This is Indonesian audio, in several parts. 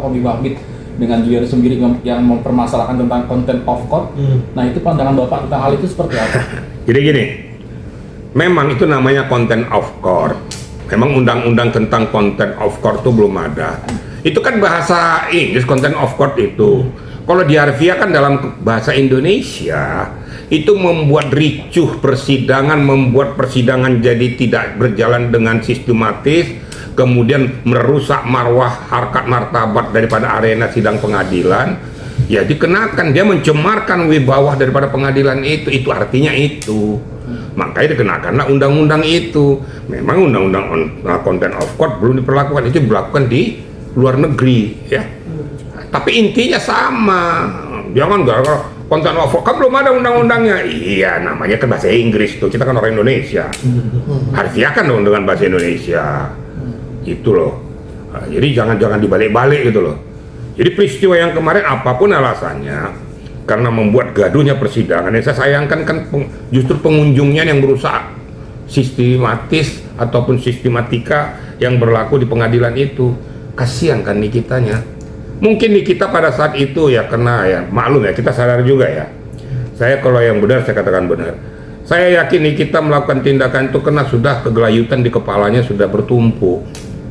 Kombi Wahid dengan Juliari sendiri yang mempermasalahkan tentang content of court. Nah itu pandangan Bapak tentang hal itu seperti apa? Jadi gini, memang itu namanya content of court. Memang undang-undang tentang content of court itu belum ada. Itu kan bahasa Inggris, content of court itu. Kalau di harfiah kan dalam bahasa Indonesia itu membuat ricuh persidangan, membuat persidangan jadi tidak berjalan dengan sistematis, kemudian merusak marwah, harkat, martabat daripada arena sidang pengadilan. Ya dikenakan, dia mencemarkan wibawah daripada pengadilan itu artinya itu. Makanya dikenakanlah undang-undang itu. Memang undang-undang content of court belum diperlakukan, itu diberlakukan di luar negeri ya. Tapi intinya sama. Jangan gara-gara content of court kan belum ada undang-undangnya. Iya, namanya kan bahasa Inggris tuh. Kita kan orang Indonesia. Harfiah kan dong dengan bahasa Indonesia. Itu loh. Nah, jadi jangan dibalik-balik gitu loh. Jadi peristiwa yang kemarin apapun alasannya, karena membuat gaduhnya persidangan, yang saya sayangkan kan justru pengunjungnya yang berusaha sistematis ataupun sistematika yang berlaku di pengadilan itu. Kasihan kan Nikitanya. Mungkin Nikita pada saat itu ya kena ya, maklum ya, kita sadar juga ya. Saya kalau yang benar saya katakan benar. Saya yakin Nikita melakukan tindakan itu karena sudah kegelayutan di kepalanya sudah bertumpuk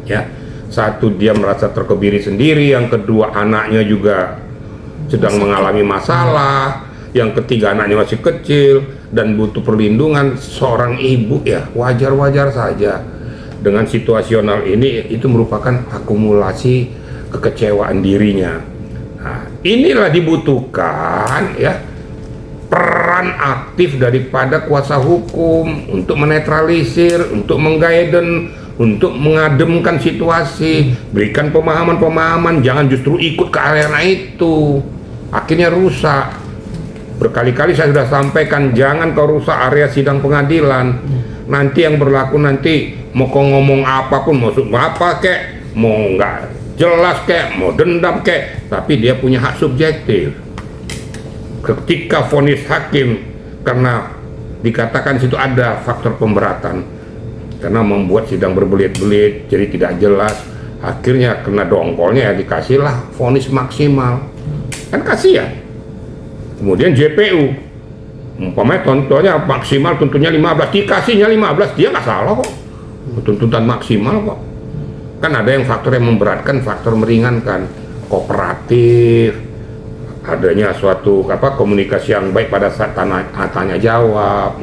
ya. Satu, dia merasa terkebiri sendiri, yang kedua anaknya juga sedang mengalami masalah, yang ketiga anaknya masih kecil dan butuh perlindungan. Seorang ibu ya wajar-wajar saja dengan situasional ini, itu merupakan akumulasi kekecewaan dirinya. Nah, inilah dibutuhkan ya peran aktif daripada kuasa hukum untuk menetralisir, untuk mengguiden, untuk mengademkan situasi, berikan pemahaman-pemahaman, jangan justru ikut ke arena itu, akhirnya rusak. Berkali-kali saya sudah sampaikan, jangan kau rusak area sidang pengadilan. Nanti yang berlaku nanti mau kau ngomong apapun, mau apa kek, mau nggak jelas kek, mau dendam kek, tapi dia punya hak subjektif. Ketika vonis hakim karena dikatakan situ ada faktor pemberatan, karena membuat sidang berbelit-belit jadi tidak jelas, akhirnya kena dongkolnya ya dikasihlah vonis maksimal, kan kasihan. Kemudian JPU umpamanya contohnya maksimal tentunya 15, dikasihnya 15, dia nggak salah kok, tuntutan maksimal kok. Kan ada yang faktor yang memberatkan, faktor meringankan, kooperatif, adanya suatu komunikasi yang baik pada saat tanya jawab.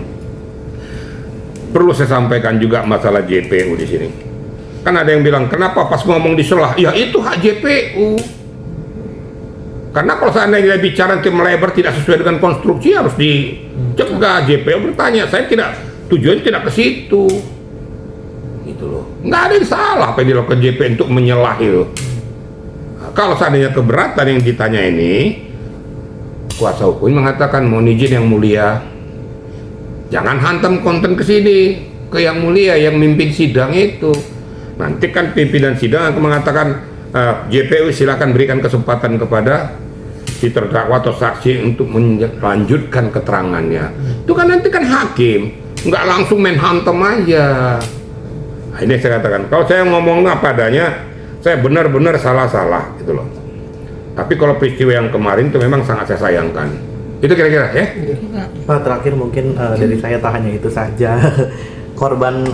Perlu saya sampaikan juga masalah JPU di sini. Kan ada yang bilang, kenapa pas ngomong diselah? Ya itu hak JPU. Karena kalau seandainya bicara nanti melebar tidak sesuai dengan konstruksi, harus dicegah. JPU bertanya, saya tidak, tujuannya tidak ke situ. Gitu loh. Nggak ada yang salah apa yang dilakukan JPU untuk menyelah itu. Nah, kalau seandainya keberatan yang ditanya ini, kuasa hukum mengatakan, mohon izin yang mulia, jangan hantam konten ke sini, ke yang mulia, yang mimpin sidang itu. Nanti kan pimpinan sidang akan mengatakan, JPU silakan berikan kesempatan kepada si terdakwa atau saksi untuk melanjutkan keterangannya. Itu kan nanti kan hakim, nggak langsung main hantam aja. Nah, ini saya katakan, kalau saya ngomong apa adanya, saya benar-benar salah-salah gitu loh. Tapi kalau peristiwa yang kemarin itu memang sangat saya sayangkan. Itu kira-kira ya. Pak, terakhir mungkin dari saya tak hanya itu saja. Korban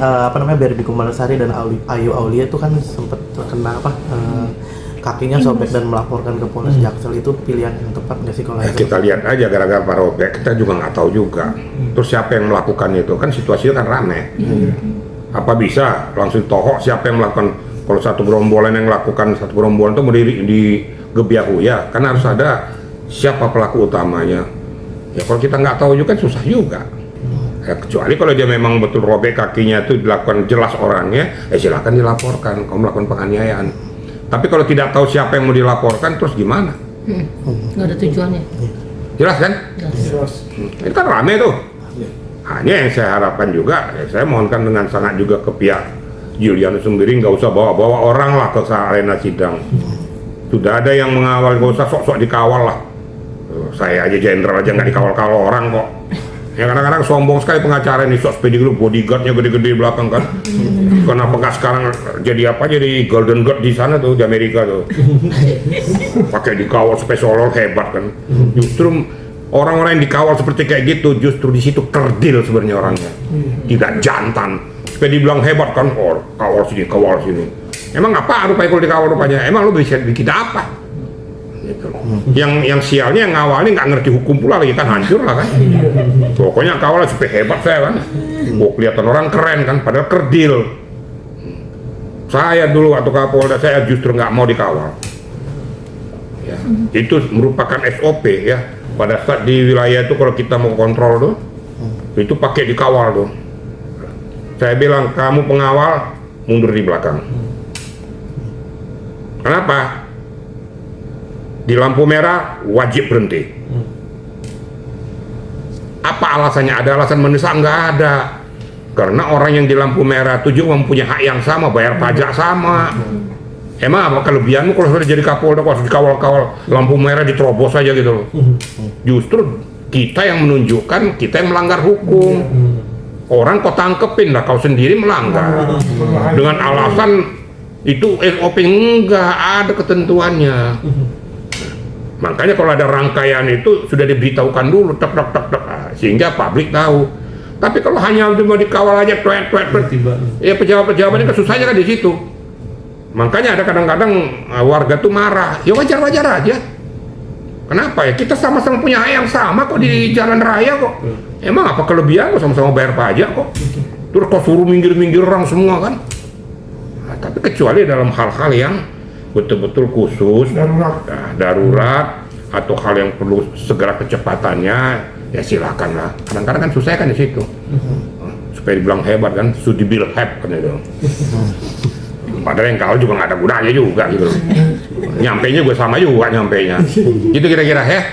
Berbi Kumalasari dan Ayu Aulia itu kan sempat terkena kakinya sobek dan melaporkan ke Polres Jaksel. Itu pilihan yang tepat nggak sih kalau kita lihat aja gara-gara Pak Robek, kita juga nggak tahu juga. Terus siapa yang melakukan itu, kan situasinya kan rame. Apa bisa langsung tohok siapa yang melakukan? Kalau satu gerombolan yang melakukan, satu gerombolan itu berdiri di Gebiahu ya, kan harus ada siapa pelaku utamanya. Ya kalau kita nggak tahu juga kan susah juga. Ya, kecuali kalau dia memang betul robek kakinya itu dilakukan jelas orangnya, silakan dilaporkan, kamu melakukan penganiayaan. Tapi kalau tidak tahu siapa yang mau dilaporkan, terus gimana? Nggak ada tujuannya. Jelas kan? Jelas. Itu kan rame tuh. Hanya yang saya harapkan juga, saya mohonkan dengan sangat juga ke pihak Julianus sendiri, nggak usah bawa-bawa orang lah ke arena sidang. Sudah ada yang mengawal, nggak usah sok-sok dikawal lah. Saya aja jenderal aja nggak dikawal-kawal orang kok. Ya kadang-kadang sombong sekali pengacara ini, sok sepedi dulu, bodyguardnya gede-gede di belakang kan. Kenapa nggak sekarang jadi apa, jadi golden guard di sana tuh, di Amerika tuh. Pakai dikawal sampai seolah hebat kan. Justru orang-orang yang dikawal seperti kayak gitu, justru di situ kerdil sebenarnya orangnya. Tidak jantan. Supaya dibilang hebat kan, oh kawal sini. Emang apa rupanya kalau dikawal rupanya? Emang lu bisa bikin apa? Gitu. Yang sialnya yang ngawalnya nggak ngerti hukum pula lagi kan, hancur lah kan. Pokoknya kawal supaya hebat saya kan. Kelihatan orang keren kan, padahal kerdil. Saya dulu waktu Kapolda saya justru nggak mau dikawal. Ya, itu merupakan SOP ya. Pada saat di wilayah itu kalau kita mau kontrol tuh, itu pakai dikawal tuh. Saya bilang kamu pengawal mundur di belakang. Kenapa? Di lampu merah wajib berhenti. Apa alasannya? Ada alasan mendesak? Nggak ada. Karena orang yang di lampu merah itu juga mempunyai hak yang sama, bayar pajak sama. Emang apa kelebihanmu kalau sudah jadi Kapolda, kalau harus dikawal-kawal lampu merah diterobos saja gitu loh. Justru kita yang menunjukkan kita yang melanggar hukum. Orang kau tangkepin lah, kau sendiri melanggar. Dengan alasan itu SOP, enggak ada ketentuannya. Makanya kalau ada rangkaian itu sudah diberitahukan dulu, tek, sehingga publik tahu. Tapi kalau hanya cuma dikawal aja, ya pejabat-pejabat ini kesusahannya kan di situ. Makanya ada kadang-kadang warga tuh marah, ya wajar-wajar aja. Kenapa ya? Kita sama-sama punya hak yang sama kok di jalan raya kok. Emang apa kelebihan kok, sama-sama bayar pajak kok. Terus kok suruh minggir-minggir orang semua kan? Nah, tapi kecuali dalam hal-hal yang betul-betul khusus, darurat atau hal yang perlu segera kecepatannya, ya silakan lah. Kadang-kadang kan susah kan di situ. Supaya dibilang hebat kan, sudibil heb kan itu. Padahal yang kawal juga nggak ada gunanya juga gitu. Nyampainya gue sama juga nyampainya. Gitu kira-kira ya.